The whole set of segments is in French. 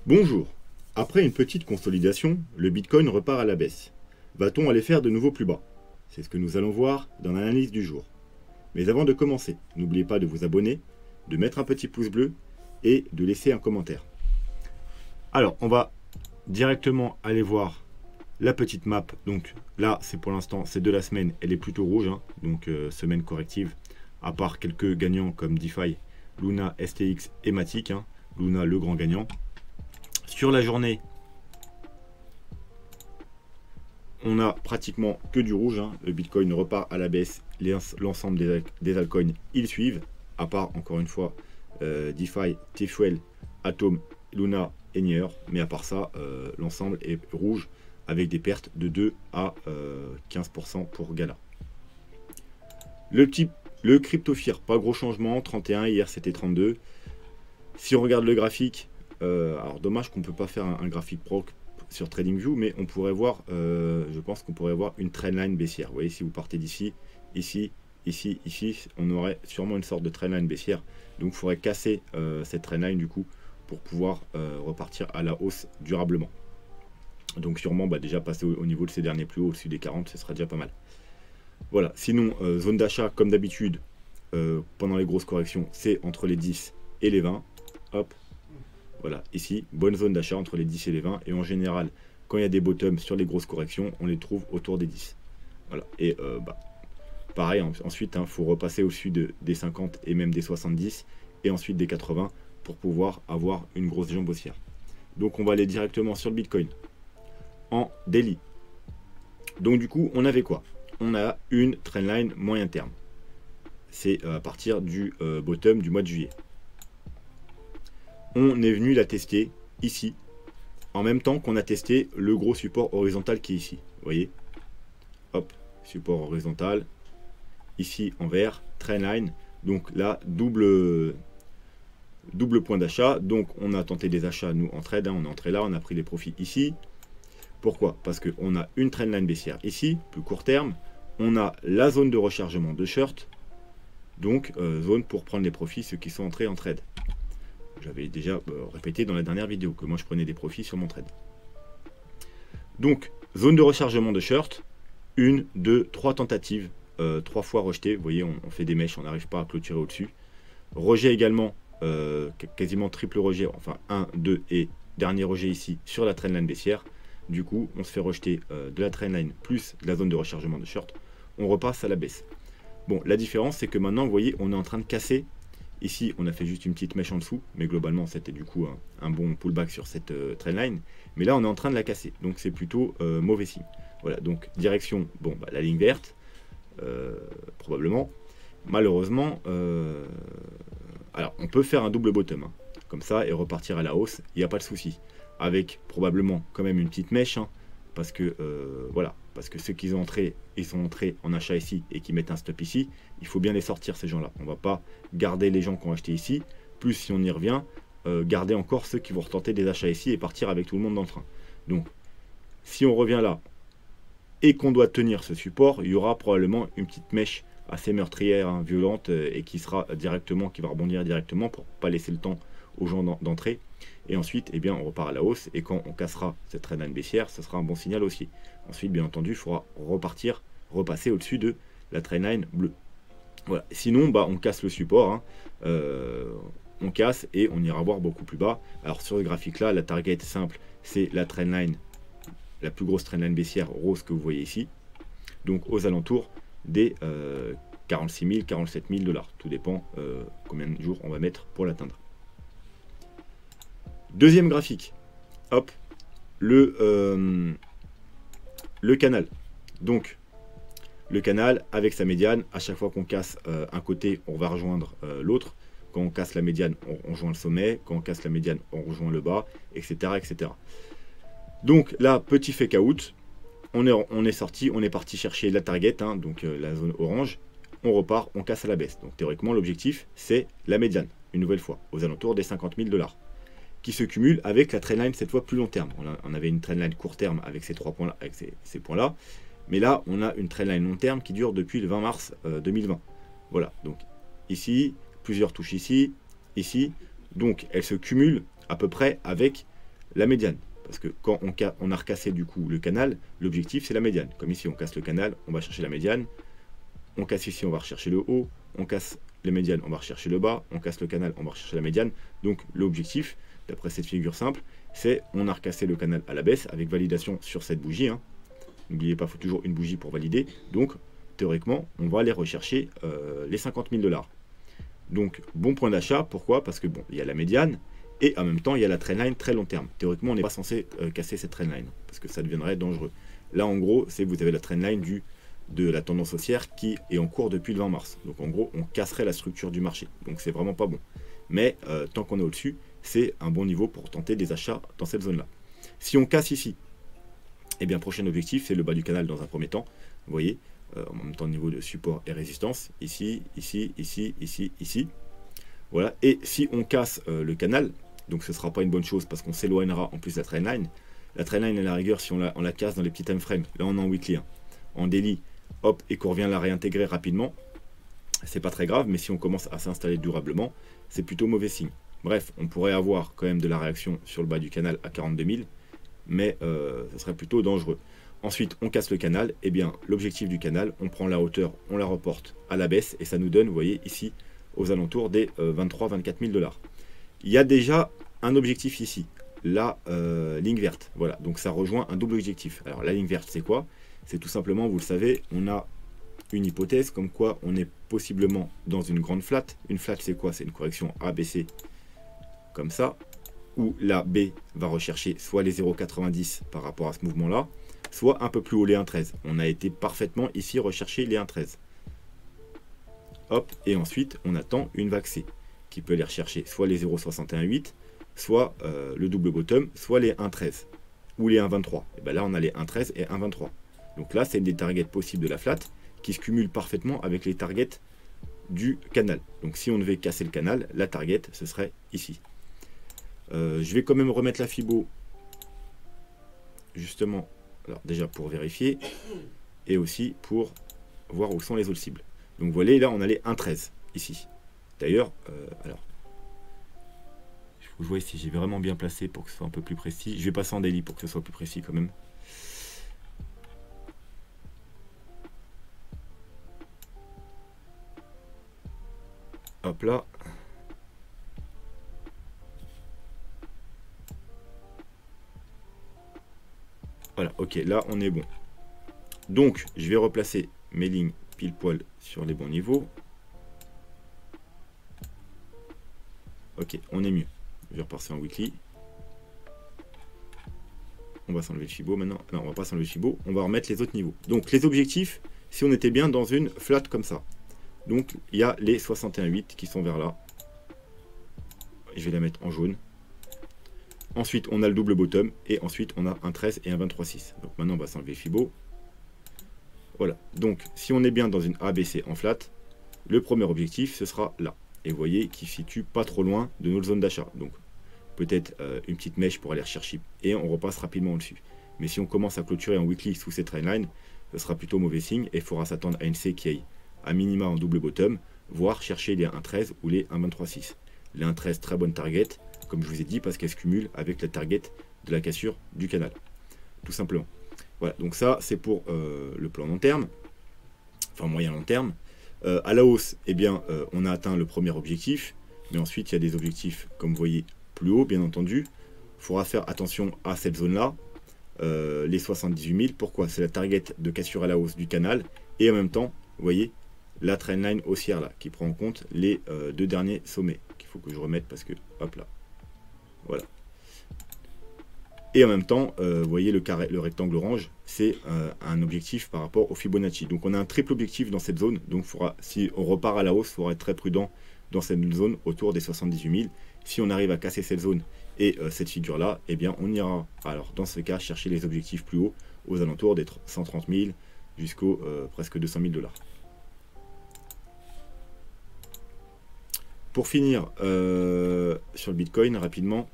Bonjour. Après une petite consolidation, le Bitcoin repart à la baisse. Va-t-on aller faire de nouveau plus bas? C'est ce que nous allons voir dans l'analyse du jour. Mais avant de commencer, n'oubliez pas de vous abonner, de mettre un petit pouce bleu et de laisser un commentaire. Alors, on va directement aller voir la petite map. Donc là, c'est pour l'instant, c'est de la semaine, elle est plutôt rouge, hein. Donc semaine corrective, à part quelques gagnants comme DeFi, Luna, STX et Matic, hein. Luna le grand gagnant. Sur la journée, on a pratiquement que du rouge, hein. Le Bitcoin repart à la baisse, l'ensemble des altcoins ils suivent, à part encore une fois DeFi, T-Fuel, Atom, Luna et Nier, mais à part ça, l'ensemble est rouge avec des pertes de 2 à 15% pour Gala. Le CryptoFear, pas gros changement, 31, hier c'était 32. Si on regarde le graphique, alors dommage qu'on ne peut pas faire un graphique proc sur TradingView, mais on pourrait voir, je pense qu'on pourrait voir une trendline baissière. Vous voyez, si vous partez d'ici, ici, ici, ici, on aurait sûrement une sorte de trendline baissière. Donc il faudrait casser cette trendline du coup pour pouvoir repartir à la hausse durablement. Donc sûrement déjà passer au niveau de ces derniers plus hauts, au-dessus des 40, ce sera déjà pas mal. Voilà, sinon zone d'achat comme d'habitude pendant les grosses corrections, c'est entre les 10 et les 20. Hop, voilà, ici, bonne zone d'achat entre les 10 et les 20. Et en général, quand il y a des bottoms sur les grosses corrections, on les trouve autour des 10. Voilà, et pareil, ensuite, il faut repasser au-dessus des 50 et même des 70, et ensuite des 80 pour pouvoir avoir une grosse jambe haussière. Donc on va aller directement sur le Bitcoin en daily. Donc du coup, on avait quoi? On a une trendline moyen terme. C'est à partir du bottom du mois de juillet. On est venu la tester ici, en même temps qu'on a testé le gros support horizontal qui est ici. Vous voyez? Hop, support horizontal. Ici en vert, trendline. Donc là, double point d'achat. Donc on a tenté des achats, nous, en trade. On est entré là, on a pris les profits ici. Pourquoi? Parce qu'on a une trendline baissière ici, plus court terme. On a la zone de rechargement de short. Donc zone pour prendre les profits, ceux qui sont entrés en trade. J'avais déjà répété dans la dernière vidéo que moi je prenais des profits sur mon trade. Donc, zone de rechargement de short, 1, 2, 3 tentatives, 3 fois rejeté. Vous voyez, on fait des mèches, on n'arrive pas à clôturer au-dessus. Rejet également, quasiment triple rejet, enfin 1, 2 et dernier rejet ici sur la trendline baissière. Du coup, on se fait rejeter de la trendline plus de la zone de rechargement de short. On repasse à la baisse. Bon, la différence, c'est que maintenant, vous voyez, on est en train de casser. Ici, on a fait juste une petite mèche en dessous, mais globalement, c'était du coup un bon pullback sur cette trendline. Mais là, on est en train de la casser, donc c'est plutôt mauvais signe. Voilà, donc direction, la ligne verte, probablement. Malheureusement, alors on peut faire un double bottom, hein, comme ça, et repartir à la hausse, il n'y a pas de souci. Avec probablement quand même une petite mèche, hein, parce que voilà, parce que ceux qui sont entrés, ils sont entrés en achat ici et qui mettent un stop ici, il faut bien les sortir ces gens-là. On ne va pas garder les gens qui ont acheté ici, plus si on y revient, garder encore ceux qui vont retenter des achats ici et partir avec tout le monde dans le train. Donc, si on revient là et qu'on doit tenir ce support, il y aura probablement une petite mèche assez meurtrière, hein, violente, et qui va rebondir directement pour ne pas laisser le temps aux gens d'entrer. Et ensuite, eh bien, on repart à la hausse. Et quand on cassera cette trendline baissière, ce sera un bon signal aussi. Ensuite, bien entendu, il faudra repasser au-dessus de la trendline bleue. Voilà. Sinon, on casse le support. Hein. On casse et on ira voir beaucoup plus bas. Alors, sur ce graphique-là, la target simple, c'est la trendline, la plus grosse trendline baissière rose que vous voyez ici. Donc, aux alentours des 46 000, 47 000 $. Tout dépend combien de jours on va mettre pour l'atteindre. Deuxième graphique, hop, le canal. Donc, le canal avec sa médiane, à chaque fois qu'on casse un côté, on va rejoindre l'autre. Quand on casse la médiane, on rejoint le sommet. Quand on casse la médiane, on rejoint le bas, etc. etc. Donc là, petit fake out, on est sorti, on est parti chercher la target, hein, donc la zone orange. On repart, on casse à la baisse. Donc théoriquement, l'objectif, c'est la médiane, une nouvelle fois, aux alentours des 50 000 $. Qui se cumule avec la trendline cette fois plus long terme. On avait une trendline court terme avec ces trois points-là, avec ces points-là. Mais là, on a une trendline long terme qui dure depuis le 20 mars 2020. Voilà, donc ici, plusieurs touches ici, ici. Donc, elle se cumule à peu près avec la médiane. Parce que quand on a recassé du coup le canal, l'objectif c'est la médiane. Comme ici on casse le canal, on va chercher la médiane. On casse ici, on va rechercher le haut. On casse les médianes, on va rechercher le bas. On casse le canal, on va rechercher la médiane. Donc l'objectif, d'après cette figure simple, c'est on a recassé le canal à la baisse avec validation sur cette bougie. Hein. N'oubliez pas, il faut toujours une bougie pour valider. Donc théoriquement, on va aller rechercher les 50 000 $. Donc bon point d'achat. Pourquoi? Parce que bon, il y a la médiane. Et en même temps, il y a la trendline très long terme. Théoriquement, on n'est pas censé casser cette trendline, parce que ça deviendrait dangereux. Là, en gros, c'est vous avez la trendline de la tendance haussière qui est en cours depuis le 20 mars. Donc en gros, on casserait la structure du marché. Donc c'est vraiment pas bon. Mais tant qu'on est au-dessus, c'est un bon niveau pour tenter des achats dans cette zone-là. Si on casse ici, eh bien, prochain objectif, c'est le bas du canal dans un premier temps. Vous voyez, en même temps, niveau de support et résistance. Ici, ici, ici, ici, ici. Voilà. Et si on casse le canal, donc ce ne sera pas une bonne chose parce qu'on s'éloignera en plus de la trendline. La trendline, à la rigueur, si on la casse dans les petits time frames, là on est en weekly, hein, en daily, hop, et qu'on revient la réintégrer rapidement, c'est pas très grave, mais si on commence à s'installer durablement, c'est plutôt mauvais signe. Bref, on pourrait avoir quand même de la réaction sur le bas du canal à 42 000, mais ce serait plutôt dangereux. Ensuite, on casse le canal, et bien l'objectif du canal, on prend la hauteur, on la reporte à la baisse, et ça nous donne, vous voyez ici, aux alentours des 23-24 000 $. Il y a déjà un objectif ici, la ligne verte. Voilà, donc ça rejoint un double objectif. Alors la ligne verte, c'est quoi? C'est tout simplement, vous le savez, on a une hypothèse comme quoi on est possiblement dans une grande flat. Une flat, c'est quoi? C'est une correction ABC comme ça, où la B va rechercher soit les 0,90 par rapport à ce mouvement-là, soit un peu plus haut les 1,13. On a été parfaitement ici rechercher les 1,13. Hop, et ensuite on attend une vague C qui peut aller rechercher soit les 0,618, soit le double bottom, soit les 1,13 ou les 1,23. Et bien là on a les 1,13 et 1,23. Donc là c'est des targets possibles de la flat qui se cumulent parfaitement avec les targets du canal. Donc si on devait casser le canal, la target ce serait ici. Je vais quand même remettre la Fibo justement, alors déjà pour vérifier et aussi pour voir où sont les autres cibles. Donc vous voyez là on a les 1,13 ici. D'ailleurs, alors il faut que je vois si j'ai vraiment bien placé pour que ce soit un peu plus précis. Je vais passer en daily pour que ce soit plus précis quand même. Hop là. Voilà, ok, là on est bon. Donc je vais replacer mes lignes pile poil sur les bons niveaux. Ok, on est mieux. Je vais repasser en weekly. On va s'enlever le Fibo maintenant. Non, on va pas s'enlever le Fibo. On va remettre les autres niveaux. Donc les objectifs, si on était bien dans une flat comme ça. Donc il y a les 61,8 qui sont vers là. Je vais la mettre en jaune. Ensuite, on a le double bottom. Et ensuite, on a un 13 et un 23,6. Donc maintenant, on va s'enlever le Fibo. Voilà. Donc, si on est bien dans une ABC en flat, le premier objectif, ce sera là. Et vous voyez qu'il ne se situe pas trop loin de notre zone d'achat. Donc, peut-être une petite mèche pour aller rechercher. Et on repasse rapidement au-dessus. Mais si on commence à clôturer en weekly sous cette trendline, ce sera plutôt mauvais signe. Et il faudra s'attendre à une C qui aille à minima en double bottom, voire chercher les 1,13 ou les 1,23,6. Les 1,13, très bonne target, comme je vous ai dit, parce qu'elle se cumule avec la target de la cassure du canal. Tout simplement. Voilà, donc ça, c'est pour le plan long terme, enfin moyen long terme. À la hausse, eh bien, on a atteint le premier objectif, mais ensuite, il y a des objectifs, comme vous voyez, plus haut, bien entendu. Il faudra faire attention à cette zone-là, les 78 000. Pourquoi? C'est la target de cassure à la hausse du canal, et en même temps, vous voyez, la trendline haussière là, qui prend en compte les deux derniers sommets, qu'il faut que je remette parce que, hop là, voilà. Et en même temps, vous voyez le carré, le rectangle orange, c'est un objectif par rapport au Fibonacci. Donc on a un triple objectif dans cette zone. Donc si on repart à la hausse, il faudra être très prudent dans cette zone autour des 78 000. Si on arrive à casser cette zone et cette figure-là, eh bien on ira, alors dans ce cas, chercher les objectifs plus hauts, aux alentours des 130 000 jusqu'aux presque 200 000 $. Pour finir sur le Bitcoin, rapidement,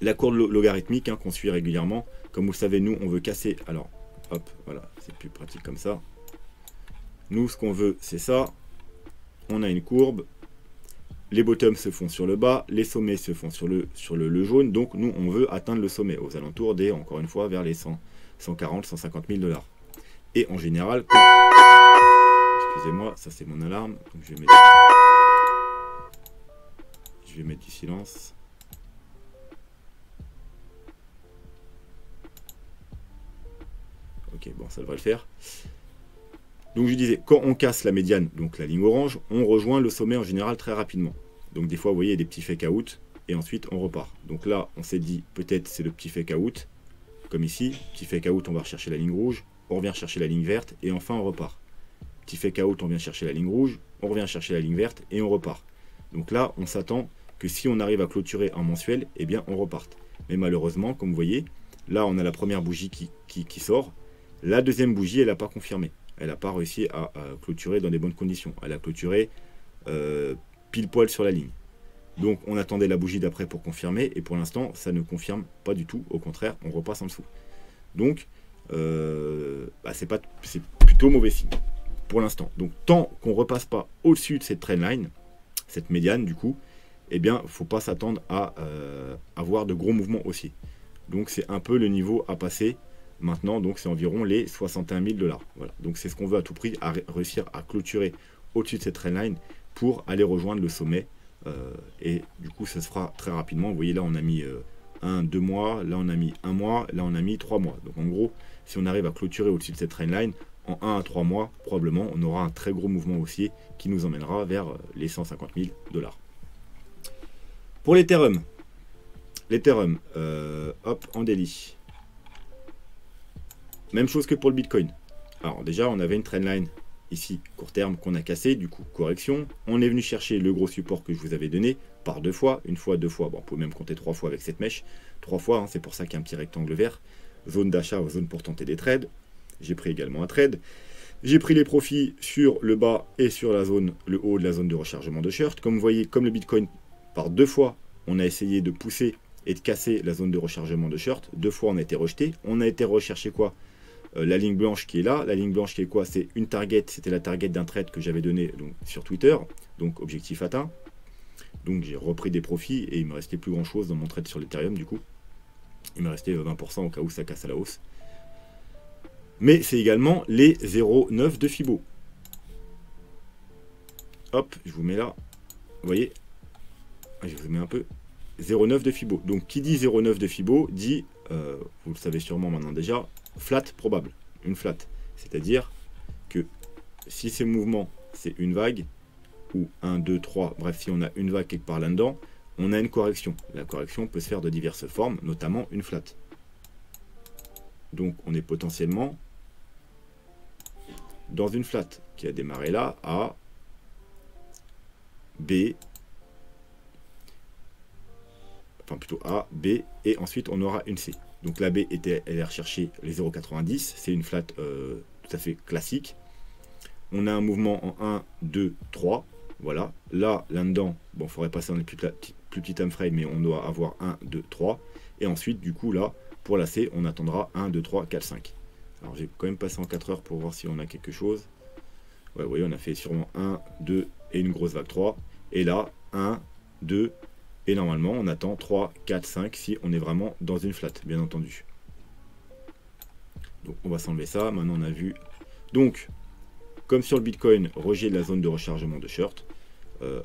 la courbe logarithmique qu'on suit régulièrement. Comme vous le savez, nous, on veut casser. Alors, hop, voilà, c'est plus pratique comme ça. Nous, ce qu'on veut, c'est ça. On a une courbe. les bottoms se font sur le bas, les sommets se font sur le jaune. Donc nous, on veut atteindre le sommet aux alentours des, encore une fois, vers les 140, 150 000 $. Et en général, excusez-moi, ça c'est mon alarme. Donc je vais mettre du silence. Ok, bon, ça devrait le faire. Donc je disais, quand on casse la médiane, donc la ligne orange, on rejoint le sommet en général très rapidement. Donc des fois, vous voyez, il y a des petits fake out, et ensuite on repart. Donc là, on s'est dit, peut-être c'est le petit fake out, comme ici. Petit fake out, on va rechercher la ligne rouge, on revient chercher la ligne verte, et enfin on repart. Petit fake out, on vient chercher la ligne rouge, on revient chercher la ligne verte, et on repart. Donc là, on s'attend que si on arrive à clôturer en mensuel, eh bien on reparte. Mais malheureusement, comme vous voyez, là on a la première bougie qui sort. La deuxième bougie, elle n'a pas confirmé. Elle n'a pas réussi à clôturer dans des bonnes conditions. Elle a clôturé pile poil sur la ligne. Donc on attendait la bougie d'après pour confirmer. Et pour l'instant, ça ne confirme pas du tout. Au contraire, on repasse en dessous. Donc, c'est plutôt mauvais signe pour l'instant. Donc tant qu'on ne repasse pas au-dessus de cette trendline, cette médiane du coup, eh bien, il ne faut pas s'attendre à avoir de gros mouvements haussiers. Donc c'est un peu le niveau à passer. Maintenant, donc c'est environ les 61 000 $. Voilà. Donc c'est ce qu'on veut à tout prix, réussir à clôturer au-dessus de cette trendline pour aller rejoindre le sommet. Et du coup, ça se fera très rapidement. Vous voyez, là, on a mis 2 mois, là, on a mis 1 mois, là, on a mis 3 mois. Donc en gros, si on arrive à clôturer au-dessus de cette trendline, en 1 à 3 mois, probablement, on aura un très gros mouvement haussier qui nous emmènera vers les 150 000 $. Pour l'Ethereum, hop, en daily. Même chose que pour le Bitcoin. Alors déjà, on avait une trendline ici, court terme, qu'on a cassé, du coup, correction. On est venu chercher le gros support que je vous avais donné par 2 fois, une fois, 2 fois. Bon, on peut même compter 3 fois avec cette mèche. 3 fois, hein, c'est pour ça qu'il y a un petit rectangle vert. Zone d'achat, zone pour tenter des trades. J'ai pris également un trade. J'ai pris les profits sur le bas et sur la zone, le haut de la zone de rechargement de short. Comme vous voyez, comme le Bitcoin, par 2 fois, on a essayé de pousser et de casser la zone de rechargement de short. 2 fois, on a été rejeté. On a été recherché quoi ? La ligne blanche qui est là, la ligne blanche qui est quoi? C'est une target, c'était la target d'un trade que j'avais donné donc, sur Twitter, donc objectif atteint. Donc j'ai repris des profits et il me restait plus grand chose dans mon trade sur l'Ethereum du coup. Il me restait 20% au cas où ça casse à la hausse. Mais c'est également les 0,9 de Fibo. Hop, je vous mets là. Vous voyez, je vous mets un peu. 0,9 de Fibo. Donc qui dit 0,9 de Fibo dit, vous le savez sûrement maintenant déjà, flat probable, une flat. C'est-à-dire que si ces mouvements, c'est une vague, ou 1, 2, 3, bref, si on a une vague quelque part là-dedans, on a une correction. La correction peut se faire de diverses formes, notamment une flat. Donc on est potentiellement dans une flat qui a démarré là, A, B, enfin plutôt A, B, et ensuite on aura une C. Donc la B elle est recherchée les 0,90, c'est une flat tout à fait classique. On a un mouvement en 1, 2, 3, voilà. Là-dedans, bon, il faudrait passer dans les plus petits time frame, mais on doit avoir 1, 2, 3. Et ensuite, du coup, là, pour la C, on attendra 1, 2, 3, 4, 5. Alors j'ai quand même passé en 4 heures pour voir si on a quelque chose. Ouais, vous voyez, on a fait sûrement 1, 2 et une grosse vague 3. Et là, 1, 2, et normalement, on attend 3, 4, 5 si on est vraiment dans une flat, bien entendu. Donc, on va s'enlever ça. Maintenant, on a vu. Donc, comme sur le Bitcoin, rejet de la zone de rechargement de short.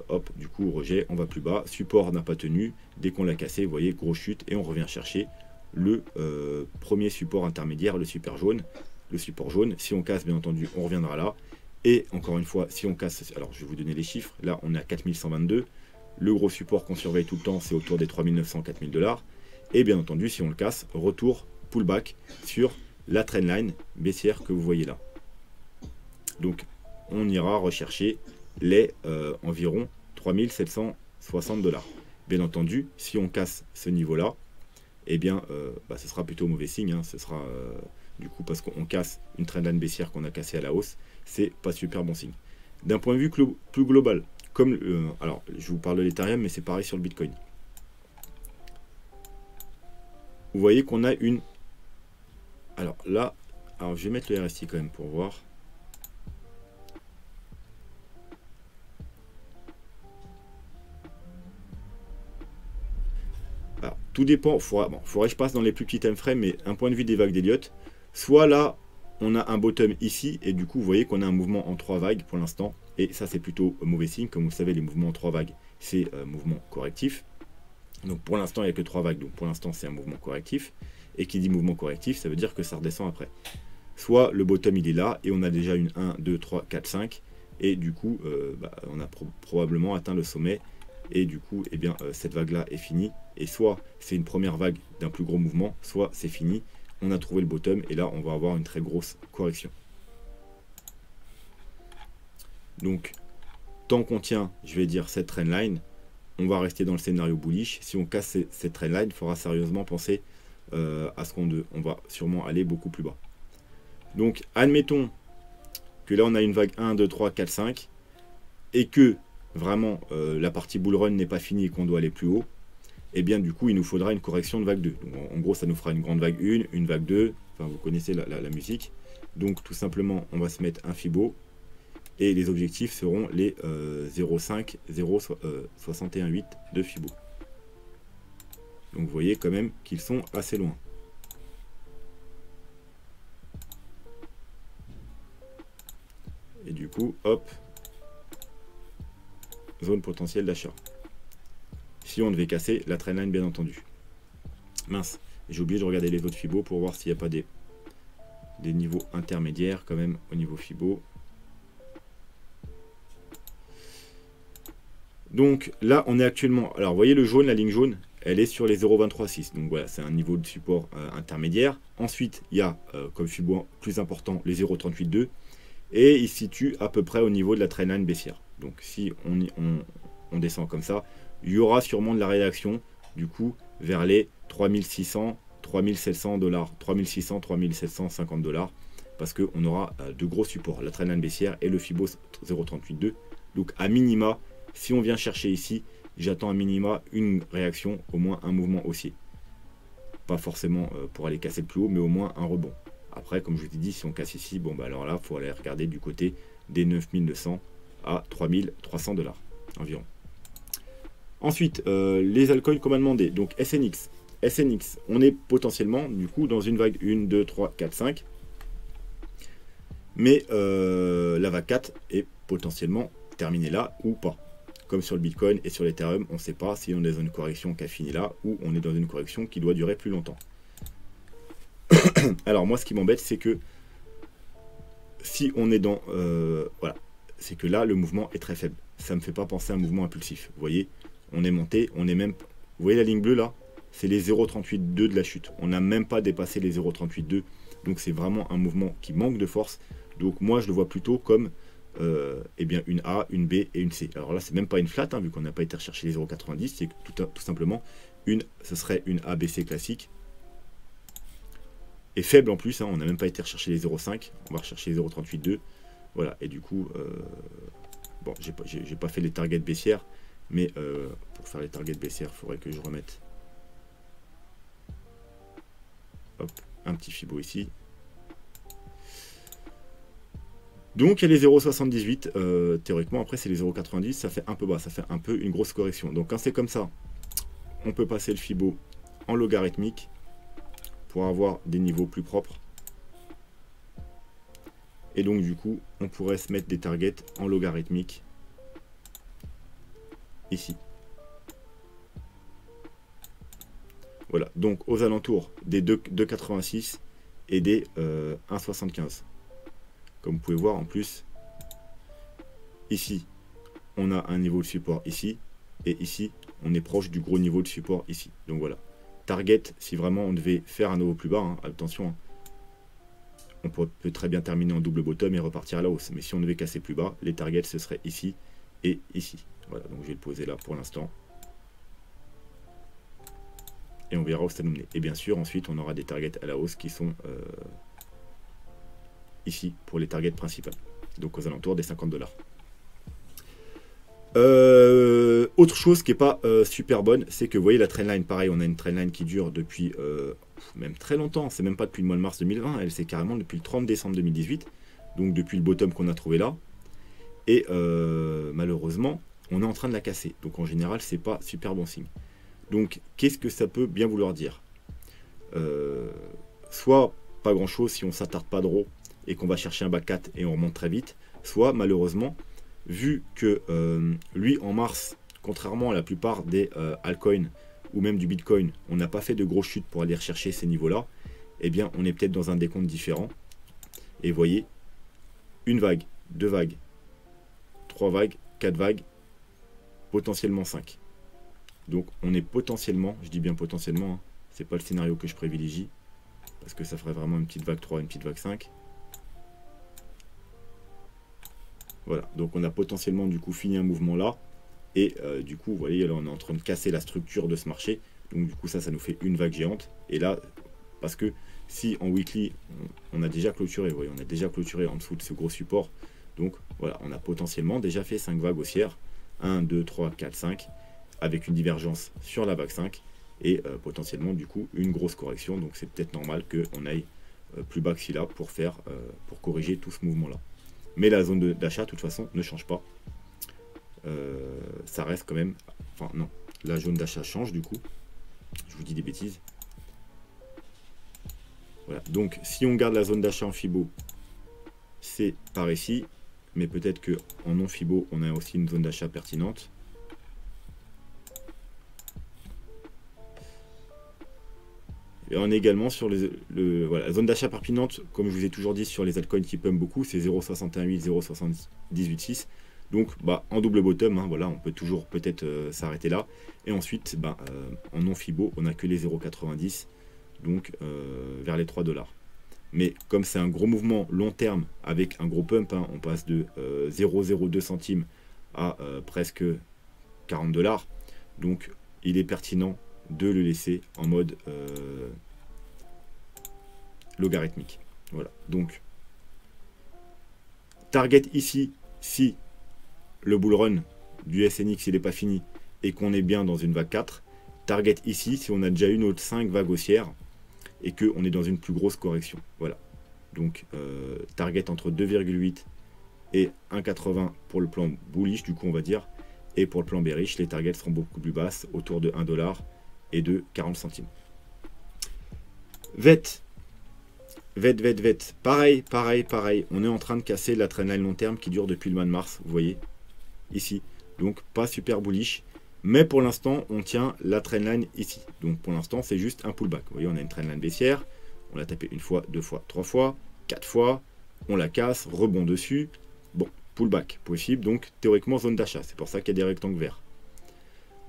Hop, du coup, rejet, on va plus bas. Support n'a pas tenu. Dès qu'on l'a cassé, vous voyez, grosse chute. Et on revient chercher le premier support intermédiaire, le support jaune. Le support jaune. Si on casse, bien entendu, on reviendra là. Et encore une fois, si on casse, alors je vais vous donner les chiffres. Là, on est à 4122. Le gros support qu'on surveille tout le temps, c'est autour des 3900, 4000 $. Et bien entendu, si on le casse, retour, pullback sur la trendline baissière que vous voyez là. Donc, on ira rechercher les environ 3760 $. Bien entendu, si on casse ce niveau-là, eh bien, ce sera plutôt mauvais signe. Hein. Ce sera du coup parce qu'on casse une trendline baissière qu'on a cassée à la hausse. C'est pas super bon signe. D'un point de vue plus global, comme alors je vous parle de l'Ethereum, mais c'est pareil sur le Bitcoin. Vous voyez qu'on a une. Alors là, alors je vais mettre le RSI quand même pour voir. tout dépend, faudrait que je passe dans les plus petits time frames, mais un point de vue des vagues d'Elliott, soit là, on a un bottom ici, et du coup, vous voyez qu'on a un mouvement en 3 vagues pour l'instant, et ça, c'est plutôt mauvais signe. Comme vous le savez, les mouvements en 3 vagues, c'est mouvement correctif. Donc pour l'instant, il n'y a que 3 vagues, donc pour l'instant, c'est un mouvement correctif. Et qui dit mouvement correctif, ça veut dire que ça redescend après. Soit le bottom, il est là, et on a déjà une 1, 2, 3, 4, 5, et du coup, on a probablement atteint le sommet, et du coup, eh bien, cette vague-là est finie. Et soit c'est une première vague d'un plus gros mouvement, soit c'est fini, on a trouvé le bottom, et là, on va avoir une très grosse correction. Donc, tant qu'on tient, je vais dire, cette trendline, on va rester dans le scénario bullish. Si on casse cette trendline, il faudra sérieusement penser à ce qu'on va sûrement aller beaucoup plus bas. Donc, admettons que là, on a une vague 1, 2, 3, 4, 5, et que vraiment la partie bull run n'est pas finie et qu'on doit aller plus haut, et bien du coup, il nous faudra une correction de vague 2. Donc, en gros, ça nous fera une grande vague 1, une vague 2, enfin, vous connaissez la musique. Donc, tout simplement, on va se mettre un Fibo, et les objectifs seront les 0,5, 0,618 de Fibo. Donc, vous voyez quand même qu'ils sont assez loin. Et du coup, hop, zone potentielle d'achat. Si on devait casser la trendline, bien entendu. Mince, j'ai oublié de regarder les autres Fibo pour voir s'il n'y a pas des niveaux intermédiaires quand même au niveau Fibo. Donc là, on est actuellement... Alors, vous voyez le jaune, la ligne jaune, elle est sur les 0,236. Donc voilà, c'est un niveau de support intermédiaire. Ensuite, il y a comme Fibo plus important les 0,382. Et il se situe à peu près au niveau de la trendline baissière. Donc si on descend comme ça, il y aura sûrement de la réaction du coup vers les 3600, 3700 $, 3600, 3750 $, parce qu'on aura de gros supports, la trendline baissière et le Fibo 0,382. Donc à minima, si on vient chercher ici, j'attends à minima une réaction, au moins un mouvement haussier. Pas forcément pour aller casser le plus haut, mais au moins un rebond. Après, comme je vous ai dit, si on casse ici, bon bah alors là, il faut aller regarder du côté des 9200 à 3300 $ environ. Ensuite, les altcoins qu'on m'a demandé, donc SNX. SNX, on est potentiellement du coup dans une vague 1, 2, 3, 4, 5. Mais la vague 4 est potentiellement terminée là ou pas. Comme sur le Bitcoin et sur l'Ethereum, on ne sait pas si on est dans une correction qui a fini là ou on est dans une correction qui doit durer plus longtemps. Alors moi, ce qui m'embête, c'est que si on est dans... voilà, c'est que là, le mouvement est très faible. Ça ne me fait pas penser à un mouvement impulsif. Vous voyez, on est monté, on est même... Vous voyez la ligne bleue là? C'est les 0,382 de la chute. On n'a même pas dépassé les 0,382. Donc c'est vraiment un mouvement qui manque de force. Donc moi, je le vois plutôt comme eh bien, une A, une B et une C. Alors là, c'est même pas une flat, hein, vu qu'on n'a pas été rechercher les 0,90. C'est tout simplement ce serait une ABC classique. Et faible en plus, hein, on n'a même pas été rechercher les 0,5, on va rechercher les 0,382. Voilà, et du coup, bon, j'ai pas fait les targets baissières, mais pour faire les targets baissières, il faudrait que je remette hop, un petit Fibo ici. Donc il y a les 0,78, théoriquement, après c'est les 0,90, ça fait un peu bas, ça fait un peu une grosse correction. Donc quand c'est comme ça, on peut passer le Fibo en logarithmique pour avoir des niveaux plus propres. Et donc du coup, on pourrait se mettre des targets en logarithmique ici. Voilà, donc aux alentours des 2,86 et des 1,75. Comme vous pouvez voir en plus, ici, on a un niveau de support ici, et ici, on est proche du gros niveau de support ici. Donc voilà. Target, si vraiment on devait faire un nouveau plus bas, hein, attention, hein, on peut très bien terminer en double bottom et repartir à la hausse. Mais si on devait casser plus bas, les targets, ce serait ici et ici. Voilà, donc je vais le poser là pour l'instant. Et on verra où ça nous mène. Et bien sûr, ensuite, on aura des targets à la hausse qui sont ici pour les targets principales. Donc aux alentours des 50 $. Autre chose qui n'est pas super bonne, c'est que vous voyez la trendline, pareil, on a une trendline qui dure depuis même très longtemps, c'est même pas depuis le mois de mars 2020, elle c'est carrément depuis le 30 décembre 2018, donc depuis le bottom qu'on a trouvé là, et malheureusement, on est en train de la casser, donc en général, c'est pas super bon signe. Donc, qu'est-ce que ça peut bien vouloir dire? Soit pas grand-chose si on s'attarde pas trop et qu'on va chercher un bac 4 et on remonte très vite, soit malheureusement, vu que lui en mars, contrairement à la plupart des altcoins ou même du Bitcoin, on n'a pas fait de grosses chutes pour aller rechercher ces niveaux-là, eh bien on est peut-être dans un décompte différent. Et vous voyez, une vague, deux vagues, trois vagues, quatre vagues, potentiellement 5. Donc on est potentiellement, je dis bien potentiellement, hein, c'est pas le scénario que je privilégie, parce que ça ferait vraiment une petite vague 3, une petite vague 5. Voilà, donc on a potentiellement du coup fini un mouvement là, et du coup, vous voyez, là on est en train de casser la structure de ce marché, donc du coup ça nous fait une vague géante, et là, parce que si en weekly, on a déjà clôturé, vous voyez, on a déjà clôturé en dessous de ce gros support, donc voilà, on a potentiellement déjà fait 5 vagues haussières, 1, 2, 3, 4, 5, avec une divergence sur la vague 5, et potentiellement du coup une grosse correction, donc c'est peut-être normal qu'on aille plus bas que celui-là pour corriger tout ce mouvement-là. Mais la zone d'achat, de toute façon, ne change pas. Ça reste quand même... Enfin, non. La zone d'achat change, du coup. Je vous dis des bêtises. Voilà. Donc, si on garde la zone d'achat en Fibo, c'est par ici. Mais peut-être qu'en non Fibo, on a aussi une zone d'achat pertinente. Et on est également sur voilà, la zone d'achat pertinente, comme je vous ai toujours dit sur les altcoins qui pumpent beaucoup, c'est 0,618, 0,786. Donc bah, en double bottom, hein, voilà, on peut toujours peut-être s'arrêter là. Et ensuite, bah, en non Fibo, on n'a que les 0,90, donc vers les 3 $. Mais comme c'est un gros mouvement long terme avec un gros pump, hein, on passe de 0,02 centimes à presque 40 $. Donc il est pertinent de le laisser en mode logarithmique. Voilà. Donc, target ici, si le bull run du SNX il n'est pas fini et qu'on est bien dans une vague 4. Target ici, si on a déjà une autre 5 vagues haussières et qu'on est dans une plus grosse correction. Voilà. Donc, target entre 2,8 et 1,80 pour le plan bullish, du coup, on va dire. Et pour le plan bearish, les targets seront beaucoup plus basses, autour de 1 $ et de 40 centimes. VET. Pareil. On est en train de casser la trendline long terme qui dure depuis le mois de mars, vous voyez, ici. Donc, pas super bullish. Mais pour l'instant, on tient la trendline ici. Donc, pour l'instant, c'est juste un pullback. Vous voyez, on a une trendline baissière. On l'a tapé une fois, deux fois, trois fois, quatre fois. On la casse, rebond dessus. Bon, pullback possible. Donc, théoriquement, zone d'achat. C'est pour ça qu'il y a des rectangles verts.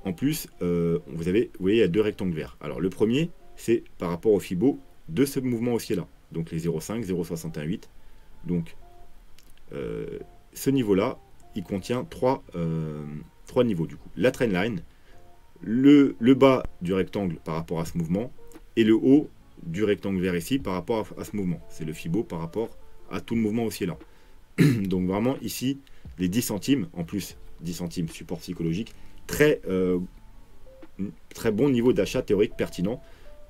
En plus, vous voyez, il y a deux rectangles verts. Alors, le premier, c'est par rapport au Fibo de ce mouvement haussier-là. Donc, les 0,5, 0,618. Donc, ce niveau-là, il contient trois niveaux, du coup. La trendline, le bas du rectangle par rapport à ce mouvement, et le haut du rectangle vert ici par rapport à ce mouvement. C'est le Fibo par rapport à tout le mouvement haussier-là. Donc, vraiment, ici, les 10 centimes, en plus, 10 centimes, support psychologique, très bon niveau d'achat théorique pertinent.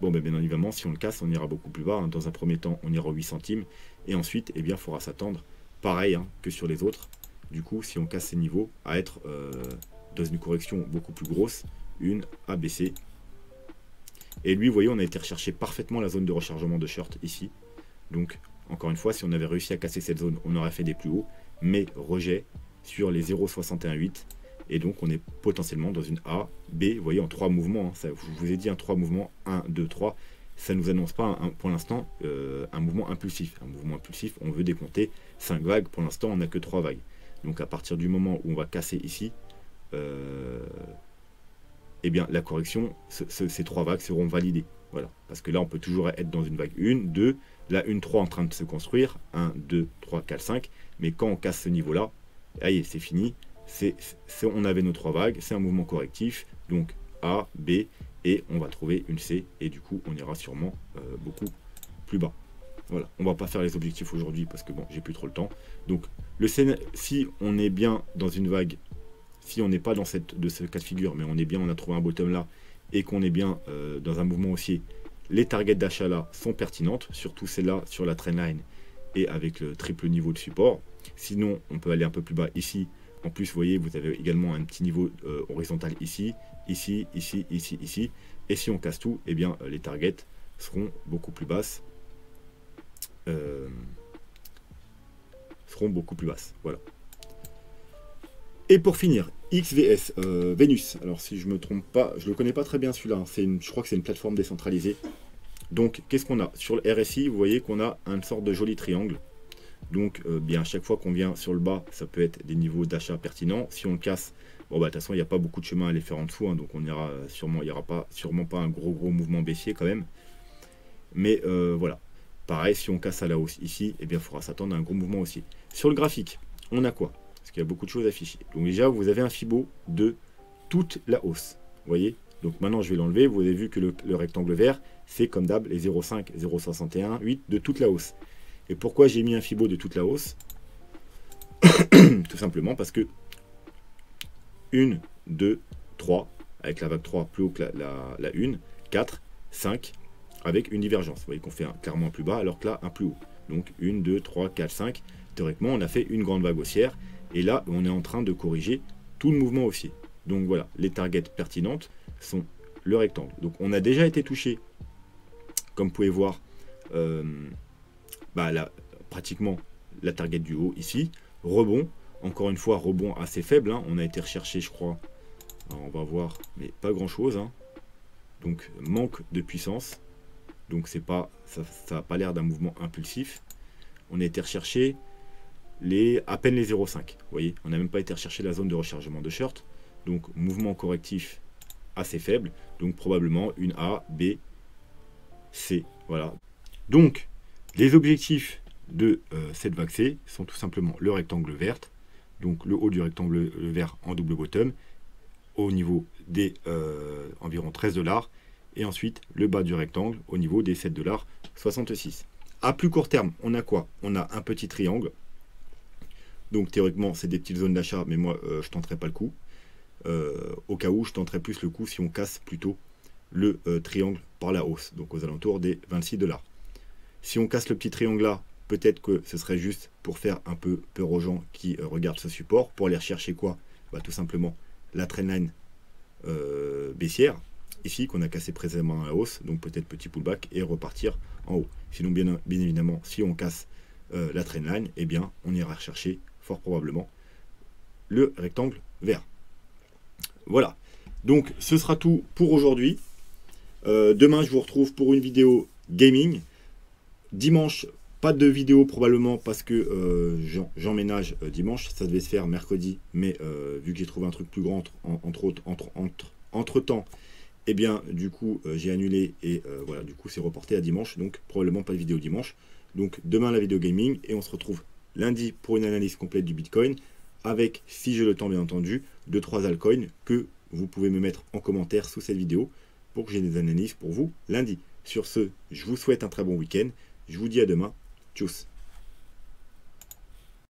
Bon, ben, bien évidemment, si on le casse, on ira beaucoup plus bas. Hein. Dans un premier temps, on ira aux 8 centimes. Et ensuite, eh bien, il faudra s'attendre, pareil hein, que sur les autres. Du coup, si on casse ces niveaux, à être dans une correction beaucoup plus grosse, une ABC. Et lui, vous voyez, on a été rechercher parfaitement la zone de rechargement de short ici. Donc, encore une fois, si on avait réussi à casser cette zone, on aurait fait des plus hauts. Mais rejet sur les 0,618. Et donc, on est potentiellement dans une A, B, vous voyez, en 3 mouvements. Hein, ça, je vous ai dit, 3 mouvements, 1, 2, 3. Ça ne nous annonce pas, pour l'instant, un mouvement impulsif. Un mouvement impulsif, on veut décompter 5 vagues. Pour l'instant, on n'a que 3 vagues. Donc, à partir du moment où on va casser ici, eh bien, la correction, ces 3 vagues seront validées. Voilà. Parce que là, on peut toujours être dans une vague 1, 2, là, une 3 en train de se construire. 1, 2, 3, 4, 5. Mais quand on casse ce niveau-là, allez, c'est fini. On avait nos 3 vagues, c'est un mouvement correctif, donc A, B, et on va trouver une C, et du coup on ira sûrement beaucoup plus bas. Voilà, on va pas faire les objectifs aujourd'hui parce que bon, j'ai plus trop le temps. Donc si on est bien dans une vague, si on n'est pas dans ce cas de figure, mais on est bien, on a trouvé un bottom là, et qu'on est bien dans un mouvement haussier, les targets d'achat là sont pertinentes, surtout celles-là sur la trendline et avec le triple niveau de support. Sinon, on peut aller un peu plus bas ici. En plus, vous voyez, vous avez également un petit niveau horizontal ici, ici, ici, ici, ici. Et si on casse tout, eh bien, les targets seront beaucoup plus basses. Voilà. Et pour finir, XVS, Vénus. Alors, si je ne me trompe pas, je ne le connais pas très bien celui-là. Hein. Je crois que c'est une plateforme décentralisée. Donc, qu'est-ce qu'on a? Sur le RSI, vous voyez qu'on a une sorte de joli triangle. Donc, bien, à chaque fois qu'on vient sur le bas, ça peut être des niveaux d'achat pertinents. Si on le casse, bon, bah, de toute façon, il n'y a pas beaucoup de chemin à aller faire en dessous. Hein, donc, il n'y aura sûrement pas un gros mouvement baissier quand même. Mais voilà. Pareil, si on casse à la hausse ici, eh bien, il faudra s'attendre à un gros mouvement aussi. Sur le graphique, on a quoi? Parce qu'il y a beaucoup de choses affichées. Donc, déjà, vous avez un Fibo de toute la hausse. Vous voyez? Donc, maintenant, je vais l'enlever. Vous avez vu que le rectangle vert, c'est comme d'hab les 0,5, 0,61, 8 de toute la hausse. Et pourquoi j'ai mis un Fibo de toute la hausse? Tout simplement parce que 1, 2, 3, avec la vague 3 plus haut que la 1, 4, 5, avec une divergence. Vous voyez qu'on fait clairement un plus bas, alors que là, un plus haut. Donc 1, 2, 3, 4, 5. Théoriquement, on a fait une grande vague haussière. Et là, on est en train de corriger tout le mouvement haussier. Donc voilà, les targets pertinentes sont le rectangle. Donc on a déjà été touché, comme vous pouvez voir, pratiquement la target du haut ici. Rebond, encore une fois, rebond assez faible. Hein. On a été recherché, je crois. Alors, on va voir, mais pas grand chose. Hein. Donc manque de puissance. Donc c'est pas, ça n'a pas l'air d'un mouvement impulsif. On a été recherché à peine les 0,5. Vous voyez, on n'a même pas été rechercher la zone de rechargement de short. Donc mouvement correctif assez faible. Donc probablement une A, B, C. Voilà. Donc les objectifs de cette vague C sont tout simplement le rectangle vert. Donc le haut du rectangle vert en double bottom au niveau des environ 13 $. Et ensuite, le bas du rectangle au niveau des 7,66 $. À plus court terme, on a quoi? On a un petit triangle. Donc théoriquement, c'est des petites zones d'achat, mais moi, je ne tenterai pas le coup. Au cas où, je tenterai plus le coup si on casse plutôt le triangle par la hausse, donc aux alentours des 26 $. Si on casse le petit triangle là, peut-être que ce serait juste pour faire un peu peur aux gens qui regardent ce support, pour aller rechercher quoi? Bah, tout simplement la trendline baissière, ici, qu'on a cassé précédemment à la hausse, donc peut-être petit pullback et repartir en haut. Sinon, bien évidemment, si on casse la trendline, eh bien, on ira rechercher fort probablement le rectangle vert. Voilà. Donc, ce sera tout pour aujourd'hui. Demain, je vous retrouve pour une vidéo gaming. Dimanche, pas de vidéo probablement parce que j'emménage dimanche. Ça devait se faire mercredi, mais vu que j'ai trouvé un truc plus grand entre temps, eh bien, du coup, j'ai annulé et voilà, du coup, c'est reporté à dimanche. Donc, probablement pas de vidéo dimanche. Donc, demain, la vidéo gaming et on se retrouve lundi pour une analyse complète du Bitcoin avec, si j'ai le temps, bien entendu, 2-3 altcoins que vous pouvez me mettre en commentaire sous cette vidéo pour que j'ai des analyses pour vous lundi. Sur ce, je vous souhaite un très bon week-end. Je vous dis à demain. Tchuss.